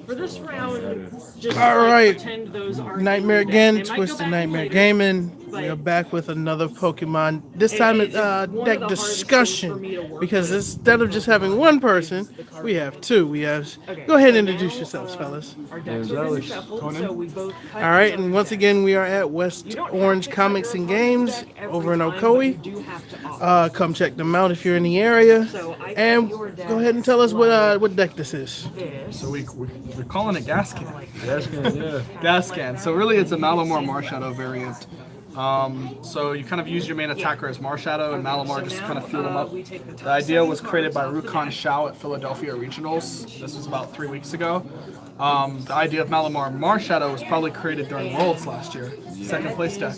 For this round, just All like right, pretend those are Nightmare in your again, deck. They might go Twisted back in Nightmare later, Gaming. We are but back with another Pokemon. This time it's one of deck the hardest things for discussion me to work because with instead of just having one person, is the card we have removal. two. We have. Okay, Go ahead so and introduce now yourselves, fellas. our And decks that are busy was shuffled, so Conan. we both cut All each right, and other's once decks. again, we are at You West don't have Orange to cut your Comics and opponent's Games deck every over in time, but you Ocoee. do have to offer. Come check them out if you're in the area, So I cut and your deck go ahead and tell us like what deck this is. this. So we're calling it Gascan. Gascan, yeah. Gascan. So really it's a Malamar Marshadow variant. So you kind of use your main attacker as Marshadow, and Malamar just kind of fuel them up. The idea was created by Rukan Shao at Philadelphia Regionals. This was about 3 weeks ago. The idea of Malamar Marshadow was probably created during Worlds last year. Second place deck.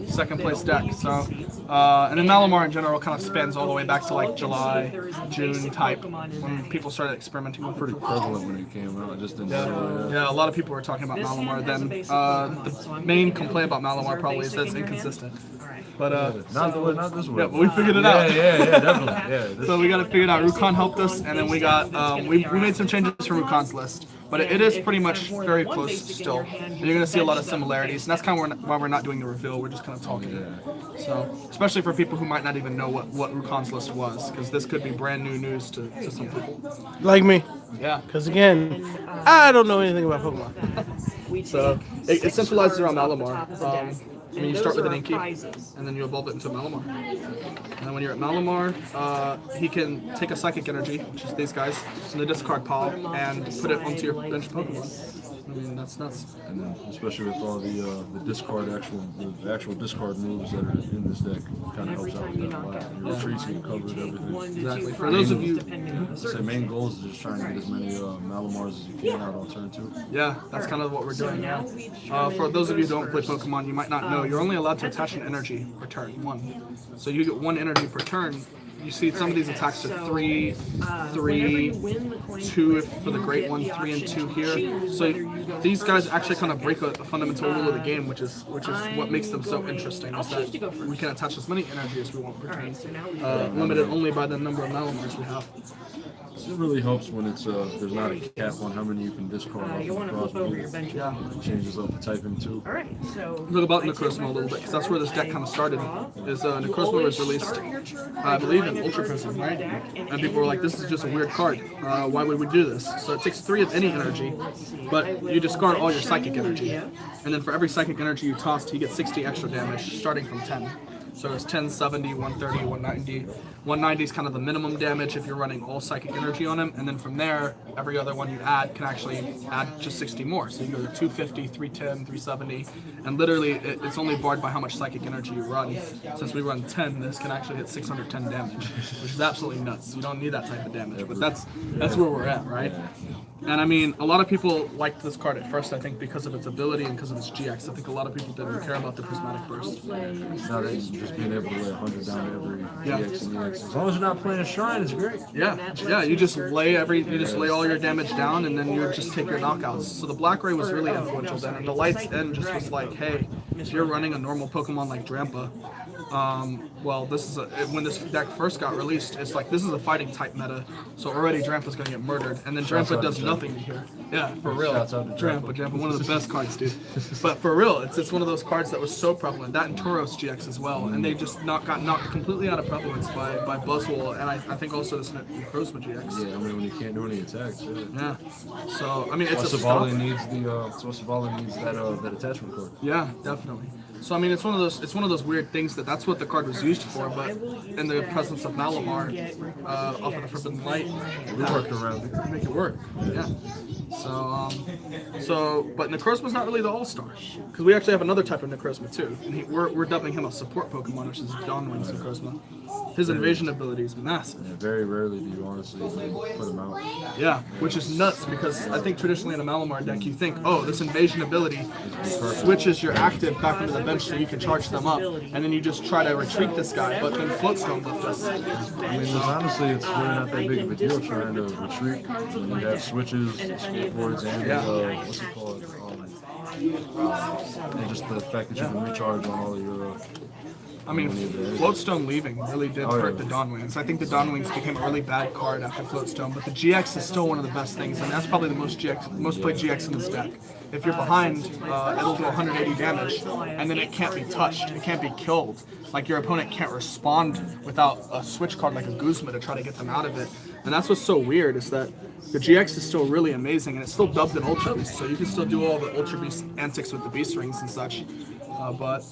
Second place deck. So, and then Malamar in general kind of spans all the way back to like July, June type when people started experimenting with Pretty prevalent when it came out. I just didn't know. yeah, a lot of people were talking about Malamar then. The main complaint about Malamar probably is that it's inconsistent. But Not this way. yeah, but we figured it out. Yeah, definitely. Yeah. This, So we got it figured out. Rukan helped us, and then we got we made some changes from Rukan's list, but it is pretty much very close still. And you're gonna see a lot of similarities, and that's kind of why we're not doing the reveal. We're just kind of talking. So especially for people who might not even know what Rukan's list was, because this could be brand new news to some people. Like me, Yeah. because again, I don't know anything about Pokemon. So it centralizes around Malamar. I mean, you start with an Inky, prizes. and then you evolve it into Malamar. And then when you're at Malamar, he can take a Psychic Energy, which is these guys, in the discard pile, and put it onto your bench Pokemon. I mean, that's nuts. and then especially with all the discard the actual discard moves that are in this deck, kind of helps out with that a lot. Your retreats get covered, everything. Exactly. For those of you, The main goal is just trying to get as many Malamars as you can out on turn 2. yeah, that's kind of what we're doing now. For those of you who don't play Pokemon, you might not know, you're only allowed to attach an energy per turn, one. So you get one energy per turn. You see some of these attacks are 3, 3, 2 if for the great one, 3 and 2 here. So these guys actually kind of break a fundamental rule of the game, which is what makes them so interesting. Is that we can attach as many energy as we want per turn, limited only by the number of Malamars we have. It really helps when it's there's not a cap on how many you can discard off You the want to cross flip over move. your bench. It changes up the typing too. All right, so Talk about Necrozma a little bit, because that's where this deck kind of started. Is Necrozma was released, I believe, in Ultra Prism, right? And people were like, "This is just a weird card. Why would we do this?" So it takes 3 of any energy, but you discard all your Psychic Energy, and then for every Psychic Energy you tossed, he gets 60 extra damage, starting from 10. So it's 10, 70, 130, 190. 190 is kind of the minimum damage if you're running all Psychic Energy on him, and then from there, every other one you add can actually add just 60 more. So you go to 250, 310, 370, and literally it's only barred by how much Psychic Energy you run. Since we run 10, this can actually hit 610 damage, which is absolutely nuts. You don't need that type of damage, but that's where we're at, right? And I mean, a lot of people liked this card at first, I think, because of its ability and because of its GX. I think a lot of people didn't care about the Prismatic Burst. Now that just being able to lay 100 down to every Yeah. EX and EX. As long as you're not playing a shrine, it's great. Yeah, you just lay all your damage down, and then you just take your knockouts. So the Black Ray was really influential then, and the Light's End just was like, hey, if you're running a normal Pokemon like Drampa, well, this is when this deck first got released, it's like this is a fighting type meta, so already Drampa's gonna get murdered, and then Drampa does nothing to here. Yeah, for real. Shouts out to Drampa, one of the best cards, dude. But for real, it's one of those cards that was so prevalent. That and Tauros GX as well, and they just got knocked completely out of prevalence by Buzzwole, and I think also this Necrozma GX. Yeah, I mean when you can't do any attacks. Yeah. So I mean, it's a Savali stop. needs Savali needs that attachment card. Yeah, definitely. So I mean, it's one of those weird things that's what the card was used for, but in the presence of Malamar, off of the Forbidden Light, We worked around it. make it work. Yeah. But Necrozma's not really the all-star, because we actually have another type of Necrozma too, and we're dubbing him a support Pokemon, which is Dawnwing's Necrozma. His invasion ability is massive. Yeah, very rarely do you honestly put him out. Yeah, which is nuts because I think traditionally in a Malamar deck you think, oh, this invasion ability switches your active back into the bench so you can charge them up, and then you just try to retreat this guy, but then floats don't lift us. I mean, honestly, it's really not that big of a deal trying to retreat. You have switches, skateboards, and what's it called? And just the fact that you can recharge on all of your. I mean, Floatstone leaving really did hurt the Dawnwings. I think the Dawnwings became a really bad card after Floatstone, but the GX is still one of the best things, and that's probably the most played GX in this deck. If you're behind, it'll do 180 damage, and then it can't be touched, it can't be killed. Like your opponent can't respond without a switch card like a Guzma to try to get them out of it. And that's what's so weird is that the GX is still really amazing, and it's still dubbed an Ultra Beast, so you can still do all the Ultra Beast antics with the Beast Rings and such. But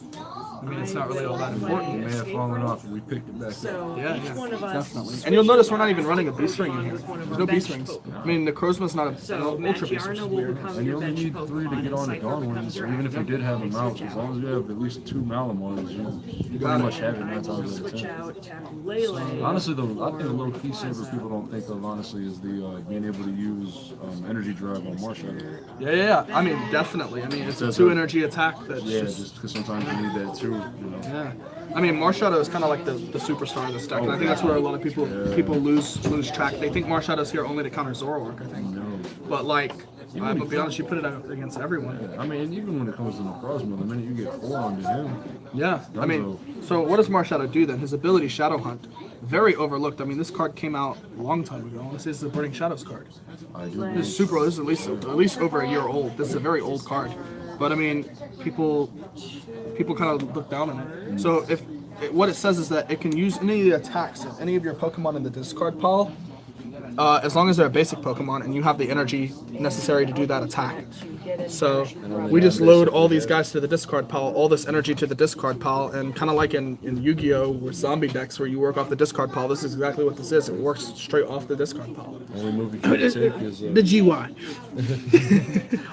I mean, it's not really all that important. It may have fallen off, and we picked it back up. Yeah, definitely. And you'll notice we're not even running a Beast Ring in here. There's no Beast Rings. I mean, the Necrozma's not an Ultra Beast, which is weird. And you only need 3 to get on the Dawnwings, so even if you did have them out, as long as you have at least 2 Malamars, you pretty much have it 9 times out of 10. Honestly, though, I think a little key saver people don't think of, honestly, is the being able to use Energy Drive on Marshadow. Yeah. I mean, definitely. I mean, it's a 2 energy attack that's just because sometimes you need that too, you know. Yeah. I mean, Marshadow is kind of like the superstar of this deck, and I think that's where a lot of people lose track. They think Marshadow's here only to counter Zoroark, I think. But like, but be honest, you put it out against everyone. Yeah. I mean, even when it comes to Necrozma, the minute you get 4 onto him. Yeah. I mean, so what does Marshadow do then? His ability Shadow Hunt, very overlooked. I mean, this card came out a long time ago. I want to say this is a Burning Shadows card. This is super. This is at least over a year old. This is a very old card. But I mean, people kind of look down on it. So what it says is that it can use any of the attacks of any of your Pokemon in the discard pile, as long as they're a basic Pokemon and you have the energy necessary to do that attack. So we just load all these guys to the discard pile, all this energy to the discard pile, and kind of like in Yu-Gi-Oh! With zombie decks where you work off the discard pile, this is exactly what this is. It works straight off the discard pile. Only move you can take is The GY.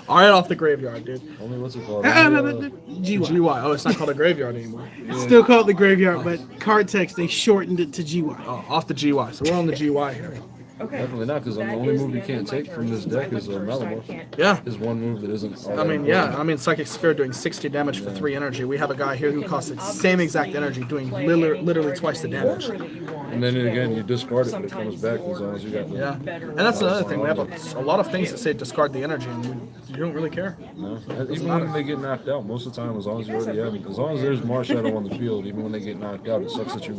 All right, off the graveyard, dude. only what's it called? GY. GY. Oh, it's not called a graveyard anymore. Still called the graveyard, but card text, they shortened it to GY. Oh, off the GY. So we're on the GY here. Definitely not, because the only move you can't take from this deck is Malamar. Yeah. Is one move that isn't. I mean, yeah. I mean, Psychic Sphere doing 60 damage for 3 energy. We have a guy here who costs the same exact energy, doing literally twice the damage. And then again, you discard it when it comes back as long as you got. Yeah. And that's another thing. We have a lot of things that say discard the energy, and you don't really care. No. Even when they get knocked out, most of the time, as long as you already have it, as long as there's Marshadow on the field, even when they get knocked out, it sucks that you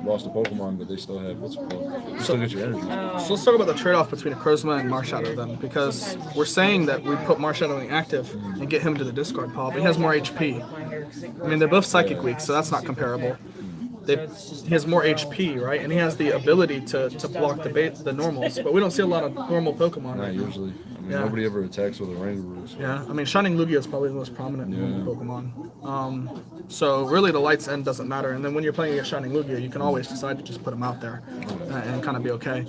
lost a Pokemon, but they still have what's it called? You still get your energy. So let's talk about the trade-off between Necrozma and Marshadow then, because we're saying that we put Marshadow in active and get him to the discard pile, but he has more HP. I mean, they're both Psychic weak, so that's not comparable. He has more HP, right? And he has the ability to block the normals, but we don't see a lot of normal Pokemon. Not usually. I mean, nobody ever attacks with a Rangaroo. So. Yeah, I mean, Shining Lugia is probably the most prominent Pokemon. So really, the Light's End doesn't matter. And then when you're playing against Shining Lugia, you can always decide to just put him out there and kind of be okay.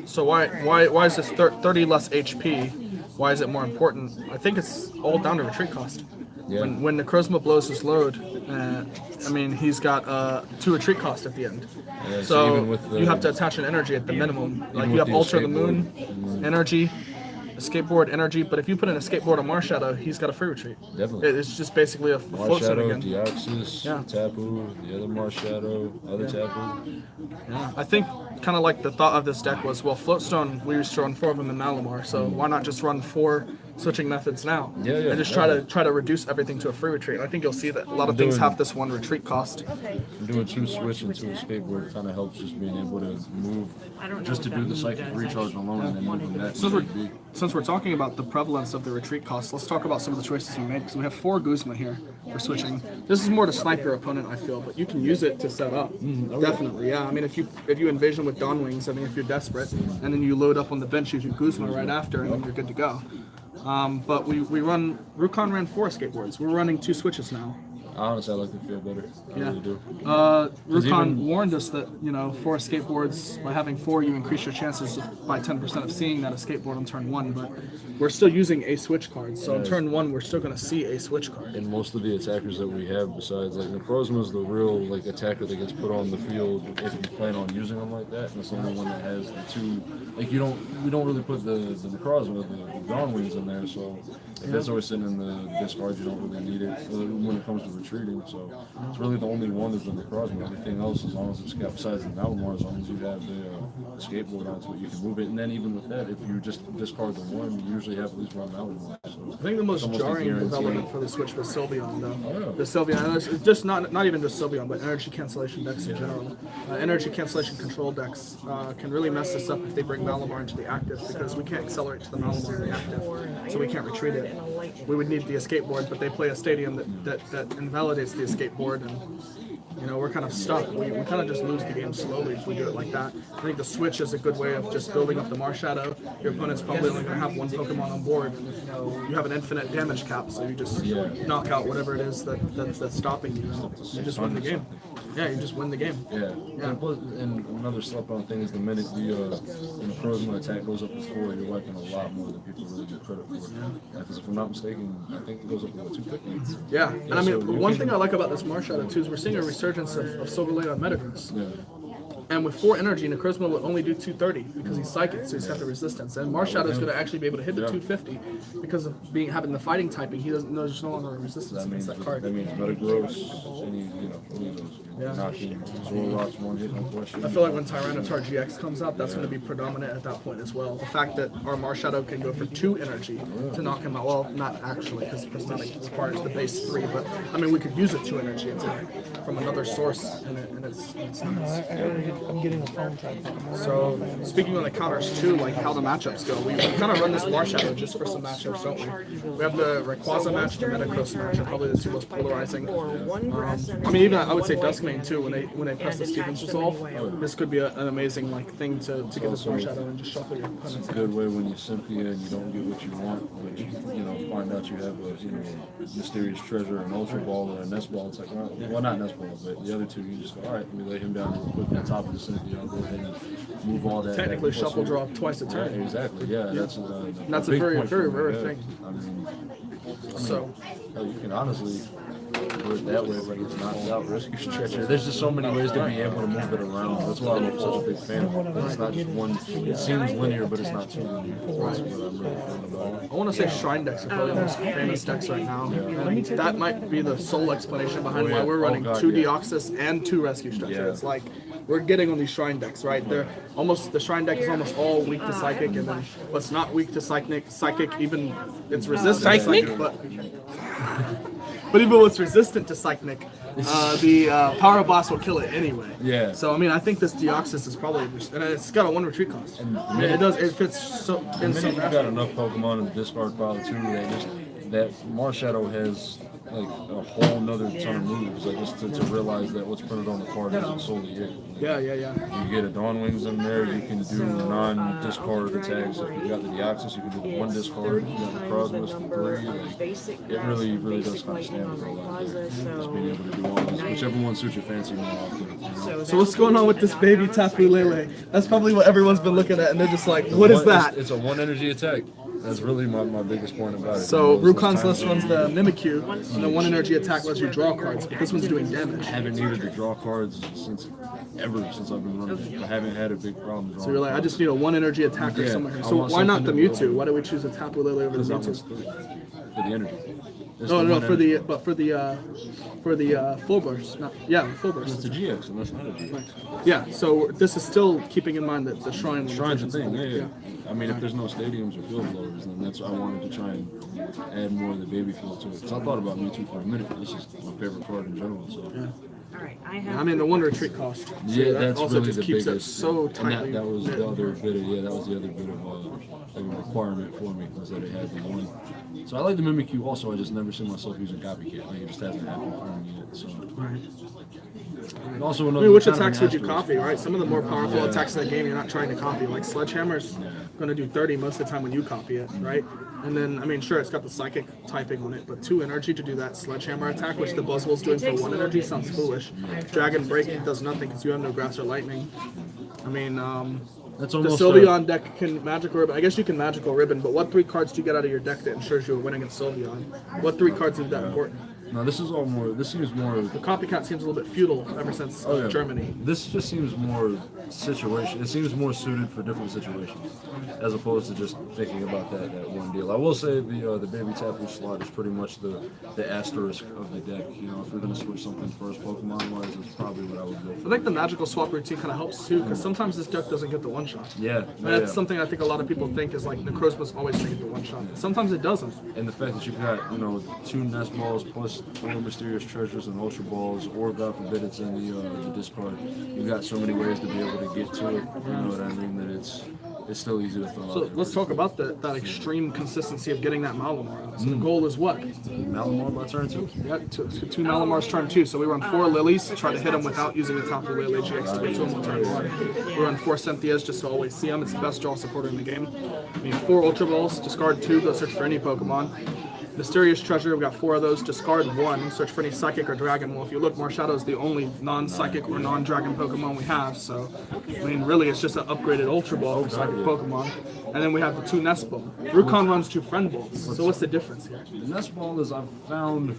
So why is this 30 less HP? Why is it more important? I think it's all down to retreat cost. Yeah. When Necrozma blows his load, I mean, he's got 2 retreat cost at the end. Yeah, so even with you have to attach an energy at the minimum. Like you have Alter the Moon, energy, Escape Board, energy, but if you put in Escape Board on Marshadow, he's got a free retreat. Definitely. It's just basically a float zone Marshadow, again. Deoxys, Tapu, the other Marshadow, other Tapu. Yeah, I think kind of like the thought of this deck was, well, Floatstone, we used to run 4 of them in Malamar, so why not just run 4 switching methods now? And just try to reduce everything to a free retreat. And I think you'll see that a lot of things have this 1 retreat cost. Doing 2 switch and 2 escape board kind of helps just being able to move, just to do the psychic recharge alone and then move from that. Since we're talking about the prevalence of the retreat cost, let's talk about some of the choices we made, because we have 4 Guzma here for switching. This is more to snipe your opponent, I feel, but you can use it to set up. Definitely, yeah. I mean, if you envision with Dawnwings, I mean, if you're desperate, and then you load up on the bench using Guzma right after, and then you're good to go. But we run, Rukon ran 4 skateboards. We're running 2 switches now. Honestly, I like to feel better. I really do. Rukon warned us that, 4 skateboards, by having 4, you increase your chances by 10% of seeing that a skateboard on turn 1, but we're still using a switch card, so on turn 1, we're still going to see a switch card. And most of the attackers that we have, besides, like, Necrozma is the real, like, attacker that gets put on the field if you plan on using them like that, and it's the only one that has the 2, like, we don't really put the Necrozma, the Dawnwings in there, so if that's always sitting in the discard, you don't really need it when it comes to retreating. So it's really the only one is the Necrozma. Everything else, as long as it's got besides the Malamar, as long as you have the skateboard onto it, you can move it. And then even with that, if you just discard the one, you usually have at least one Malamar. So I think the most almost a jarring guarantee. development for the Switch was Sylveon, though. Oh, yeah. The Sylveon, it's just not even just Sylveon, but energy cancellation decks in general. Energy cancellation control decks can really mess us up if they bring Malamar into the active, because we can't accelerate to the Malamar in the active, so we can't retreat it. We would need the escape board, but they play a stadium that invalidates the escape board, and you know, we're kind of stuck. We kind of just lose the game slowly if we do it like that. I think the Switch is a good way of just building up the Marshadow. Your opponent's probably only going to have one Pokemon on board. You know, you have an infinite damage cap, so you just knock out whatever it is that's stopping you, and you just win the game. Yeah, you just win the game. Yeah. And another slept-on thing is the minute the Necrozma attack goes up to 4, you're wiping a lot more than people really give credit for. Because if I'm not mistaken, I think it goes up to 250. Yeah, and I mean, one thing I like about this Marshadow too is we're seeing a resurgence of Silverlane on Metagross. Yeah. And with 4 energy, Necrozma will only do 230 because he's psychic, so he's got the resistance. And Marshadow is going to actually be able to hit the 250 because of having the fighting typing. He doesn't know there's no longer a resistance against that card. That means Metagross, any of those. Knocking Zoroark's one hit, no question. I feel like when Tyranitar GX comes out, that's going to be predominant at that point as well. The fact that our Marshadow can go for 2 energy to knock him out. Well, not actually, because Prismatic requires the base 3, but I mean, we could use a 2 energy attack from another source, and it's nice. I'm getting a phone track. So, speaking on the counters too, like how the matchups go, we kind of run this Marshadow just for some matchups, don't we? We have the Rayquaza match, the Metagross match, are probably the 2 most polarizing. I mean, even I would say Duskmane too, when they press the Stevens Resolve, this could be an amazing thing to get this Marshadow and just shuffle your opponent's It's a good way when you Cynthia and you don't get what you want, but you find out you have a mysterious treasure, an Ultra Ball or a Nest Ball. It's like, well, not Nest Ball, but the other 2, you just go, all right, we lay him down real quick on top of the Cynthia. I'll go ahead and move all that. technically shuffle draw twice a turn. Yeah, exactly. Yeah, that's That's a big very, point very for me, rare yeah. thing. I mean, So, you can honestly do it that way, like it's knocked out, rescue stretcher. There's just so many ways to be able to move it around. That's why I'm such a big fan of it. It's not just one. It seems linear, but it's not too linear. That's what I'm really fan about. I want to say Shrine decks are probably the most famous decks right now. And that might be the sole explanation behind why we're running 2 Deoxys and 2 Rescue Structure. Yeah. It's like we're getting on these Shrine decks, right? They're almost the Shrine deck is almost all weak to Psychic, and then what's not weak to Psychic, even it's resistant to Psychic, but even what's resistant to Psychic, the Power Blast will kill it anyway. Yeah. So I mean, I think this Deoxys is probably, and it's got a 1 retreat cost. And it does. It fits so. And then you've got enough Pokemon in the discard pile too that Marshadow has like a whole nother ton of moves. Like just to realize that what's printed on the card isn't solely it. Yeah. You get a Dawn Wings in there, you can do non-discard attacks. If you got the Deoxys, you can do 1 discard. If you got the Crosmos, 3. Like, it really does kind of stand for a lot. Just being able to do all this, whichever one suits your fancy more often. So what's going on with this baby Tapu Lele? That's probably what everyone's been looking at, and they're just like, what is that? It's a 1 energy attack. That's really my biggest point about it. So Rukon's list runs the Mimikyu, and the 1 energy attack lets you draw cards, but this one's doing damage. I haven't needed to draw cards since I've been running. I haven't had a big problem drawing. So you're like, I just need a 1 energy attack or something. So why not the Mewtwo? Why do we choose a Tapu Lele over the Mewtwo? For the energy. No, for the full burst. Full burst. It's a GX, and that's not a GX. Yeah, so this is still keeping in mind that the Shrine Shrine's a thing, yeah. I mean, if there's no stadiums or field blowers, then that's why I wanted to try and add more of the baby feel to it. Because I thought about Mewtwo for a minute, but this is my favorite card in general. So. Yeah. I mean, the 1 retreat cost. Yeah, that that's also really just the keeps biggest. it so tightly. And that was the other bit of a requirement for me, was that it had the 1. So I like the Mimikyu also. I just never see myself using copycat. Like, it just hasn't happened for me yet. So. And also another. I mean, which attacks would you copy, right? Some of the more powerful attacks in the game you're not trying to copy. Like Sledgehammer's going to do 30 most of the time when you copy it, right? And then, I mean, sure, it's got the Psychic typing on it, but 2 energy to do that Sledgehammer attack, which the Buzzwole's doing for 1 energy, sounds foolish. Dragon Break does nothing because you have no Grass or Lightning. I mean, That's the almost Sylveon deck can Magical Ribbon. I guess you can Magical Ribbon, but what 3 cards do you get out of your deck that ensures you're winning in Sylveon? What 3 cards is that important? No, this is all more. This seems more. The copycat seems a little bit feudal ever since Oh, yeah. Germany. This just seems more situation. It seems more suited for different situations, as opposed to just thinking about that one deal. I will say the baby tapu slot is pretty much the asterisk of the deck. You know, if we're gonna switch something first Pokemon wise, it's probably what I would go for. I think the magical swap routine kind of helps too, because sometimes this deck doesn't get the one shot. Yeah, And that's something I think a lot of people think is like Necrozma's always going to get the one shot. Sometimes it doesn't. And the fact that you've got, 2 Nest Balls plus 4 Mysterious Treasures and Ultra Balls, or God forbid it's in the discard, you've got so many ways to be able to get to it. You know what I mean? That it's still easy to throw So out. let's talk about that extreme consistency of getting that Malamar out. So the goal is what? Malamar by turn 2. Yeah, two Malamars turn 2. So we run 4 Lilies to try to hit them without using the Tapu Lele GX to get to them on turn 1. We run 4 Cynthias just to always see them. It's the best draw supporter in the game. We need 4 Ultra Balls, discard 2, go search for any Pokemon. Mysterious Treasure, we've got 4 of those, discard 1, search for any Psychic or Dragon. Well, if you look, Marshadow is the only non-Psychic or non-Dragon Pokemon we have, so, I mean, really, it's just an upgraded Ultra Ball for Psychic Pokemon. And then we have the 2 Nest Ball. Rukon runs 2 Friend Balls, so what's the difference here? The Nest Ball is I've found,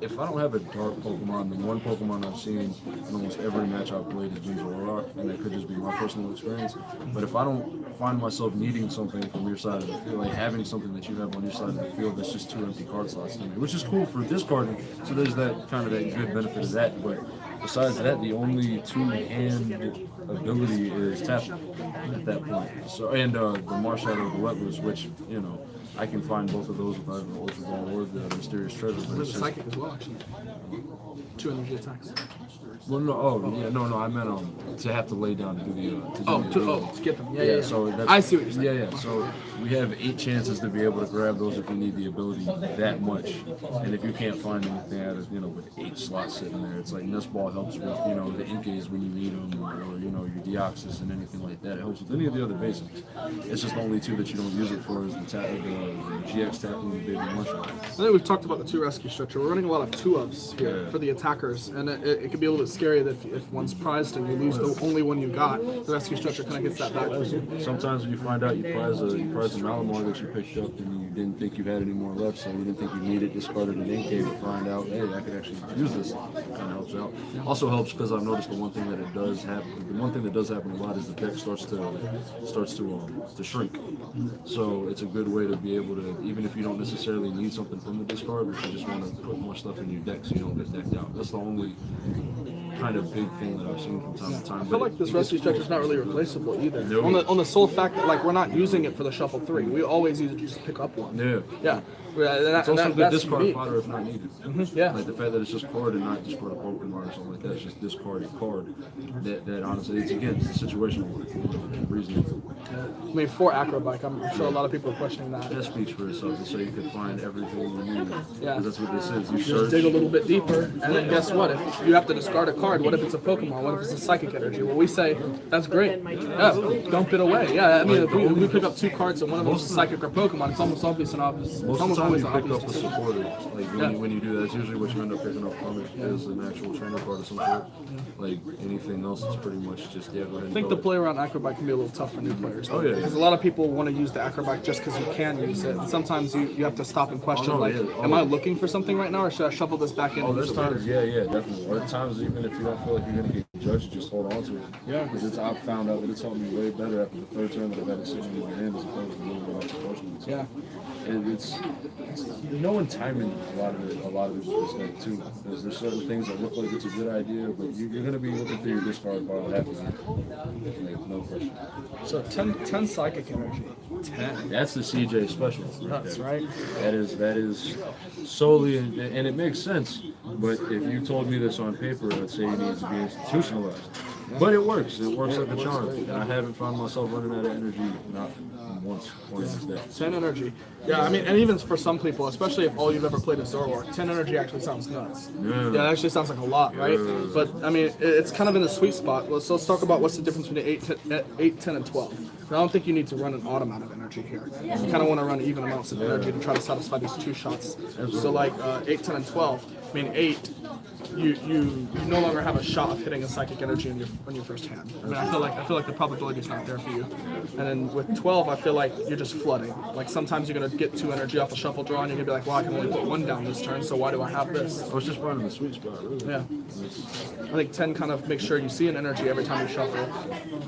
if I don't have a dark Pokemon, the one Pokemon I've seen in almost every match I've played has been Zoroark, and that could just be my personal experience. But if I don't find myself needing something from your side of the field, like having something that you have on your side of the field that's just 2 empty card slots to me, which is cool for discarding, so there's that kind of that good benefit of that. But besides that, the only 2-hand ability is tap at that point. So, and the Marshadow Relentless, which, I can find both of those with either the Ultra Ball or the Mysterious Treasure. But There's it's a just, Psychic as well, actually. 2 energy attacks. well, no, I meant to have to lay down to do the. Skip them. Yeah. So that's, I see what you're saying. Yeah. So we have 8 chances to be able to grab those if you need the ability that much, and if you can't find anything out of with 8 slots sitting there, it's like Nest Ball helps with the Inkays when you need them, or your Deoxys and anything like that. It helps with any of the other basics. It's just the only 2 that you don't use it for is the GX Tapu and the Baby One-Shot. I think we've talked about the 2 rescue structure. We're running a lot of 2-ups here for the attackers, and it can be a little bit scary that if one's prized and you lose the only one you got, the rescue structure kind of gets that back for you. Sometimes when you find out you prize a Malamar that you picked up and you didn't think you had any more left, so you didn't think you needed, discarded an Inkay to find out, hey, I could actually use this. Kind of helps out. Also helps because I've noticed the one thing that does happen a lot is the deck starts to shrink. So it's a good way to be able to, even if you don't necessarily need something from the discard, but you just want to put more stuff in your deck so you don't get decked out. That's the only kind of big thing that I've seen from time to time. I feel like this rescue structure is not really replaceable either. No. On the sole fact that we're not using it for the shuffle 3. We always use it to just pick up one. Yeah. It's also good discard unique. fodder if not needed. Yeah. Like the fact that it's just card and not discard a Pokemon or something like that. It's just discard a card. That honestly, it's situational reasoning. I mean, for Acrobike, I'm sure a lot of people are questioning that. That speaks for itself, so you can find everything you need. Yeah. Because that's what this is. You Just search. dig a little bit deeper, and then guess what? If you have to discard a card, what if it's a Pokemon? What if it's a Psychic energy? Well, we say, that's great. Yeah, dump it away. Yeah, I mean, if we pick up 2 cards and one of them is a Psychic or Pokemon, it's almost obvious and obvious. Most It's of almost the time always you pick obvious. up a supporter. Like when you do that, it's usually what you end up picking up from it is an actual trainer card of some sort. Like anything else, it's pretty much just go ahead and I think the play around Acrobike can be a little tough for new players. Oh, yeah. Because a lot of people want to use the Acrobike just because you can use it. And sometimes you have to stop and question, am I looking for something right now, or should I shuffle this back in? Oh, there's times, yeah, definitely. Or times even if you don't feel like you're going to get judged, just hold on to it. Yeah. Because I've found out that it's helped me way better after the 3rd turn that I've had it sitting in my hand as opposed to moving off the first one. So, Yeah. and it's knowing timing a lot of it is like too. Because there's certain things that look like it's a good idea, but you're going to be looking through your discard pile half the time. Like, no question. So 10 Psychic energy. 10. That's the CJ special. That's right. That is solely, and it makes sense. But if you told me this on paper, I'd say it needs to be institutionalized. But it works. It works like a charm. And I haven't found myself running out of energy, not once this day. 10 energy. Yeah, I mean, and even for some people, especially if all you've ever played is Zoroark, 10 energy actually sounds nuts. Yeah, it actually sounds like a lot, right? But, I mean, it's kind of in the sweet spot. Let's talk about what's the difference between 8, 10, and 12. I don't think you need to run an odd amount of energy here. You kind of want to run even amounts of energy to try to satisfy these 2 shots. So, like, 8, 10, and 12. I mean, 8, you no longer have a shot of hitting a psychic energy on your first hand. I mean, I feel like the probability is not there for you. And then with 12, I feel like you're just flooding. Like sometimes you're gonna get 2 energy off a shuffle draw, and you're gonna be like, well, I can only put 1 down this turn, so why do I have this? I was just finding the sweet spot, really. Yeah. I think 10 kind of makes sure you see an energy every time you shuffle,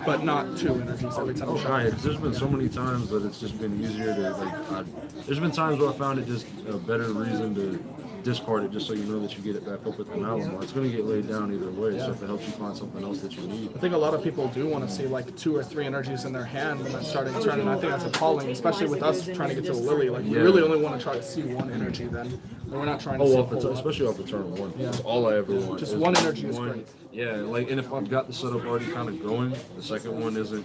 but not 2 energies every time you shuffle. Right, 'cause there's been so many times that it's just been easier to there's been times where I found it just a better reason to discard it just so you know that you get it back up with the Malamar. It's going to get laid down either way, so if it helps you find something else that you need. I think a lot of people do want to see like 2 or 3 energies in their hand and then starting to turn, and I think that's appalling, especially with us trying to get to the Lily. Like, we really only want to try to see 1 energy then. And we're not trying to see especially off the turn 1. That's all I ever want. Just 1 energy is great. Yeah, like, and if I've got the setup already kind of going, the second one isn't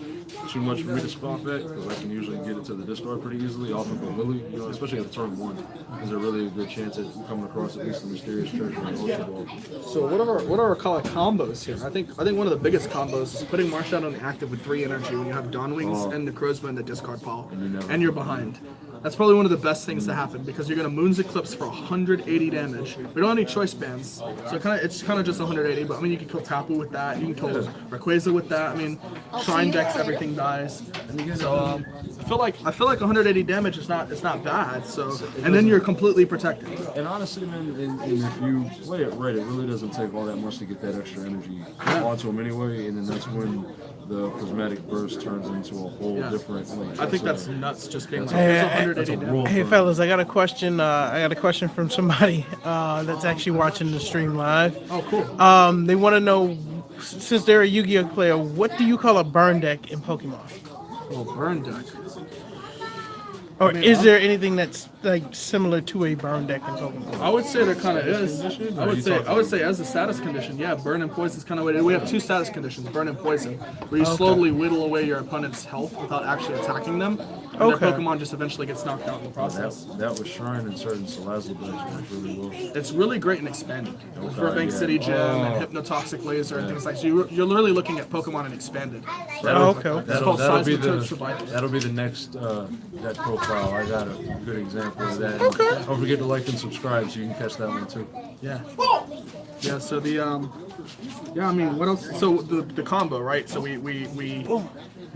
too much for me to scoff at, because I can usually get it to the discard pretty easily off of a Lily, you know, especially at the turn 1. There's a really good chance at coming across at least a mysterious treasure and Ultra Ball. So what are our call it combos here? I think one of the biggest combos is putting Marsh out on the active with 3 energy when you have Dawn Wings and Necrozma in the discard pile, and you're behind. That's probably one of the best things to happen, because you're gonna Moon's Eclipse for 180 damage. We don't have any choice bands, so it's kind of just 180. But I mean, you can kill Tapu with that. You can kill Rayquaza with that. I mean, Shrine decks, everything dies. So I feel like 180 damage is not bad. So and then you're completely protected. And honestly, man, and if you play it right, it really doesn't take all that much to get that extra energy onto them anyway. And then that's when the Prismatic Burst turns into a whole different. Like, I think that's nuts. Just being like, there's 180 damage. Hey fellas, I got a question. I got a question from somebody that's actually watching the stream live. Oh, cool. They want to know, since they're a Yu-Gi-Oh player, what do you call a burn deck in Pokemon? Oh, burn deck. Or is there anything that's like similar to a burn deck in Pokemon? I would say there kind of is. I would say as a status condition, yeah, burn and poison is kind of what it is. We have 2 status conditions, burn and poison, where you slowly whittle away your opponent's health without actually attacking them. And their Pokemon just eventually gets knocked out in the process. That was Shrine and certain Salazzle decks worked really well. It's really great and expanded. With Burbank City Gym and Hypnotoxic Laser and things like that. So you're literally looking at Pokemon and expanded. That'll be the next that profile. I got a good example of that. Don't forget to like and subscribe so you can catch that one too. Yeah. Yeah. So I mean, what else? So the combo, right? So we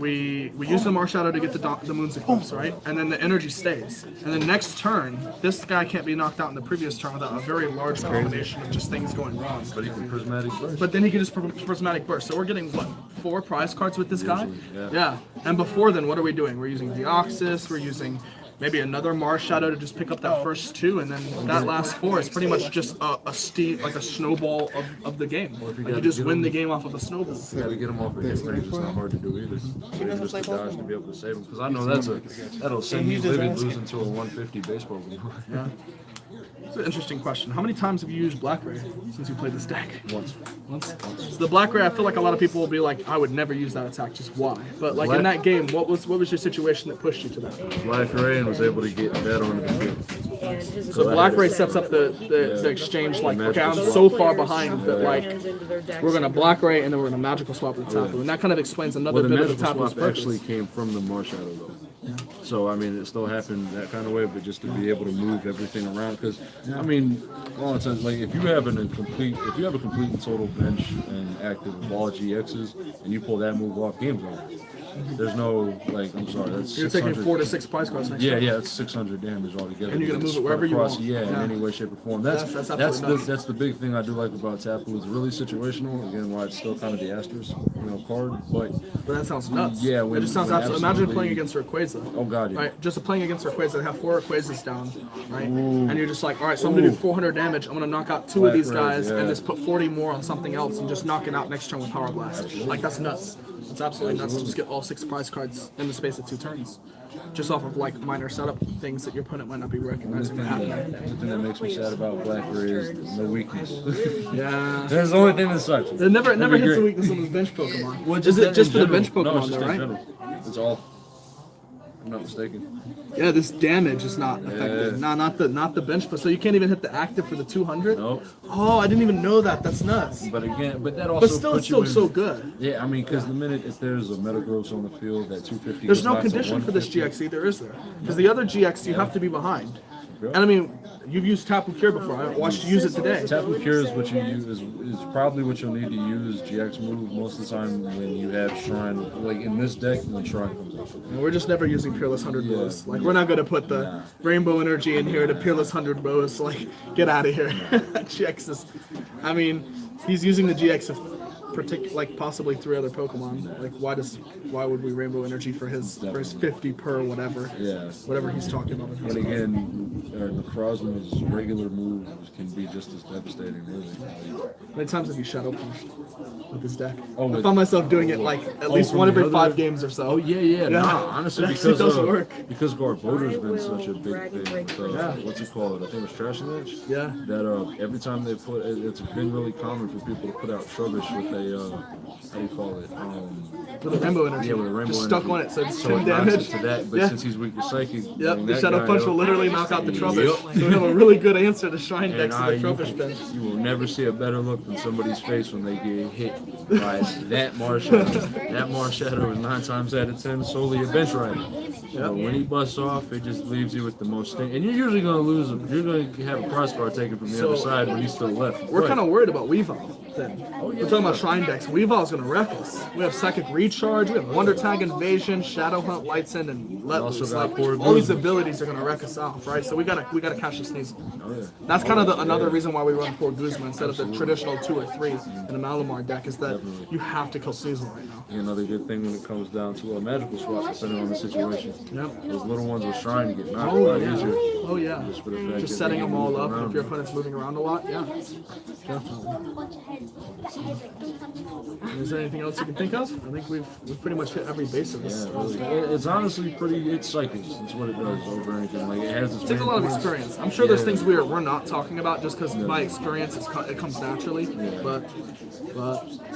use the Marsh Shadow to get the Moon's Eclipse, right? And then the energy stays. And then next turn, this guy can't be knocked out in the previous turn without a very large combination of just things going wrong. But he can Prismatic Burst. But then he can just Prismatic Burst. So we're getting, what, 4 prize cards with this guy? Yeah. And before then, what are we doing? We're using Deoxys, we're using maybe another Mars Shadow to just pick up that first 2, and then that last 4 is pretty much just a snowball of the game. Like you just win the game off of a snowball. You gotta get him off a hit range. It's not hard to do either. But even just the dodge to be able to save him, because I know that'll send me livid losing to a 150 baseball game. Yeah. It's an interesting question. How many times have you used Black Ray since you played this deck? Once. So the Black Ray, I feel like a lot of people will be like, I would never use that attack, just why? But like in that game, what was your situation that pushed you to that? Black Ray and was able to get that on the field. So Black Ray sets up the exchange like, okay, I'm so far behind that like we're gonna Black Ray and then we're gonna magical swap with Tapu, and that kind of explains another bit of the Tapu's purpose. Actually came from the Mars Shadow though. So I mean, it still happened that kind of way, but just to be able to move everything around, because I mean, all it says, like if you have a complete and total bench and active of all GXs, and you pull that move off, game's over. There's no like, I'm sorry, that's you're taking 4 to 6 prize cards next time. Yeah, that's 600 damage altogether. And you're gonna move it wherever you want. Yeah, in any way, shape, or form. That's the big thing I do like about Tapu. It's really situational. Again, why it's still kind of the Asterisk, card. But that sounds nuts. Yeah, it just sounds absolutely. Imagine playing against Rayquaza. Oh god, yeah. Right, just playing against Rayquaza, they have 4 Rayquazas down, right? And you're just like, all right, so I'm gonna do 400 damage. I'm gonna knock out 2 of these guys and just put 40 more on something else and just knock it out next turn with Power Blast. Like that's nuts. It's absolutely nuts to just get all 6 prize cards in the space of 2 turns, just off of like minor setup things that your opponent might not be recognizing. The thing that makes me sad about Black Ray is no weakness. Yeah, that's the only thing that sucks. It never hits the weakness on the bench Pokemon. Is it just for the bench Pokemon though, right? It's all. I'm not mistaken. Yeah, this damage is not effective. No, not the bench, but so you can't even hit the active for the 200. Nope. Oh, I didn't even know that. That's nuts. But that also. But still, it's still so good. Yeah, I mean, because the minute if there's a Metagross on the field, that 250. There's no condition for this GX either, is there? Because the other GX you have to be behind. And I mean, you've used Tapu Cure before. I watched you use it today. Tapu Cure is what you use is probably what you'll need to use GX move most of the time when you have Shrine, like in this deck when Shrine comes up. And we're just never using Peerless 100 bows. Like, we're not gonna put the Rainbow Energy in here to Peerless 100 bows. Like, get out of here. GX is, I mean, he's using the GX of like possibly 3 other Pokemon. Like, why would we Rainbow Energy for his 50 per whatever? Yeah. Whatever he's talking about. In his And again, Necrozma's regular moves can be just as devastating, really. How many times have you Shadow Punched with this deck? Oh, I found myself doing it like at least from one every the 5 other- games or so. Oh yeah. Yeah. Nah, honestly, It because doesn't work. because Garboder's been such a big thing. So, what's it called? I think it's Trash Edge. Yeah. That every time they put, it's been really common for people to put out Trubbish with a how do you call it? With a Rainbow Energy. Yeah, with a Rainbow Just Energy. stuck on it, so it's So 10 it knocks damage. it to that, but Yeah. since he's weak to Psychic, Yep, the that Shadow guy Punch up. will literally knock out the Trubbish. Yep. So we have a really good answer to Shrine And decks to the Trubbish bench. you will never see a better look than somebody's face when they get hit by that Marshadow. That Marshadow is 9 times out of 10 solely a bench rider. So when he busts off, it just leaves you with the most sting. And you're usually going to lose him. You're going to have a cross guard taken from the other side when he's still left. We're But- kind of worried about Weavile then. We're talking about Shrine decks. Weavile's going to wreck us. We have Psychic Recharge, we have Wonder Tag Invasion, Shadow Hunt, Light Send, and Let also Loose. got Like, Poor all these Guzman. abilities are going to wreck us off, right? So we gotta catch the sneeze. Oh, yeah. That's kind of another reason why we run 4 Guzman instead of the traditional 2 or 3 in a Malamar deck is that you have to kill Sneasel right now. Another good thing when it comes down to a magical swap, depending on the situation. Yep. Those little ones with Shrine get knocked a Oh lot yeah. easier. Oh yeah. Just for the fact Just that setting they them can all move up, and around. if your opponent's moving around a lot, yeah. Definitely. Is there anything else you can think of? I think we've pretty much hit every base of this. Yeah, really. It's honestly pretty. It's cycles. It's what it does over anything. Like it has its. It takes a main lot of points. experience. I'm sure there's Yeah. things we're not talking about just because my experience it comes naturally. But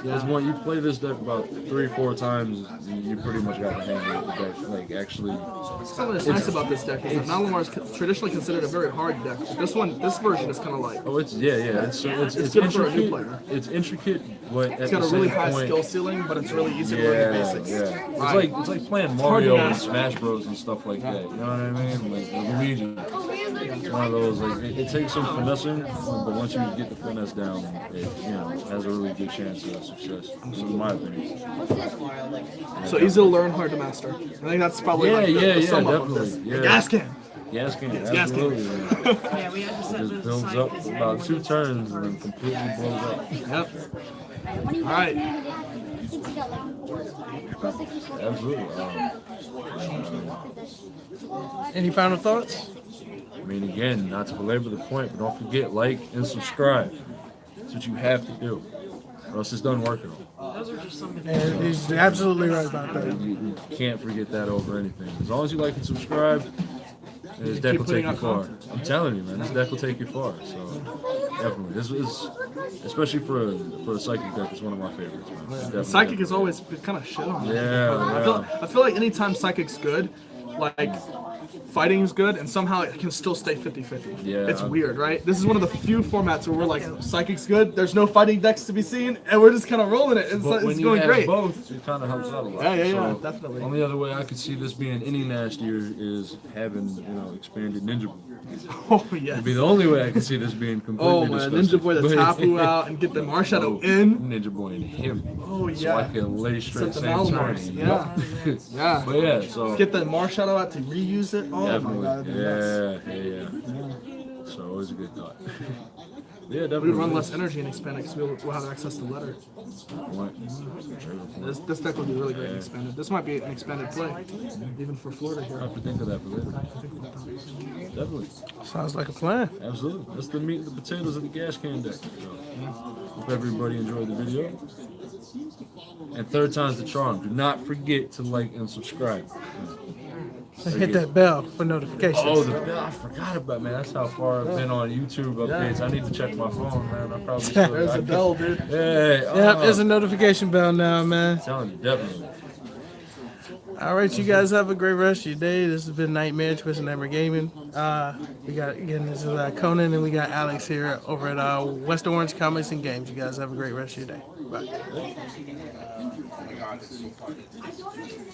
It's yeah. one you play this deck about 3-4 times, and you pretty much got the hang of the deck. Like actually, Something that's nice about this deck is that Malamar is traditionally considered a very hard deck. This version is kind of like oh, it's yeah. It's good for a new intricate. player. It's intricate, but it's at got the a really same high point, skill ceiling, but it's really easy to Yeah, learn the basics. yeah. Right. It's like playing hard to Mario and master. Smash Bros and stuff like that. You know what I mean? Like Luigi. It's one of those. Like it takes some finessing, but once you get the finesse down, it has a really good chance of success. In my opinion. So easy to learn, hard to master. I think that's probably like the sum up of this. definitely. The Yeah. Gascan. Gascan, absolutely. Man. Yeah, we had to set It the just builds up for about 2 turns and then completely blows up. Yep. All right. Absolutely. Any final thoughts? I mean, again, not to belabor the point, but don't forget, like and subscribe. That's what you have to do, or else it's done working. Those are just some And he's absolutely right about that. You can't forget that over anything. As long as you like and subscribe, this deck will take putting you out far. content. I'm telling you, man, this deck will take you far. So definitely, this is especially for a psychic deck. It's one of my favorites. Man. Definitely. Psychic has always been kind of shit on. Yeah, I feel like anytime Psychic's good, like fighting is good, and somehow it can still stay 50-50. Yeah. It's weird, right? This is one of the few formats where we're like, Psychic's good, there's no fighting decks to be seen, and we're just kind of rolling it. It's, But when it's you going have great. both, it kind of helps out a lot. Yeah, So, definitely. Only other way I could see this being any nastier is having expanded Ninja Boy. Oh, yeah. It'd be the only way I could see this being completely Oh, man. disgusting. Ninja Boy the But- Tapu out and get the Marshadow in. Ninja Boy and him. Oh, So I yeah. can lay straight Set the same Malamars. turn. Yeah. Yep. Yeah. But yeah, so Get the Marshadow out to reuse it. Oh, definitely. my God. that'd be nuts. Yeah. So it was a good thought. Yeah, We definitely. would run less energy and expand it because we'll have access to letter. This deck would be really great and expanded. This might be an expanded play, even for Florida I here. have to think of that for later. Definitely. Sounds like a plan. Absolutely. That's the meat and the potatoes of the Gascan deck. So, hope everybody enjoyed the video. And third time's the charm. Do not forget to like and subscribe. Hit that bell for notifications. Oh, the bell. I forgot about, man. That's how far I've been on YouTube updates. I need to check my phone, man. I probably should. There's the bell, dude. Hey, Yep, there's a notification bell now, man. telling you, definitely. All right, you guys have a great rest of your day. This has been Nightmare Twisted Nightmare Gaming. We got this is Conan and we got Alex here over at West Orange Comics and Games. You guys have a great rest of your day. Bye.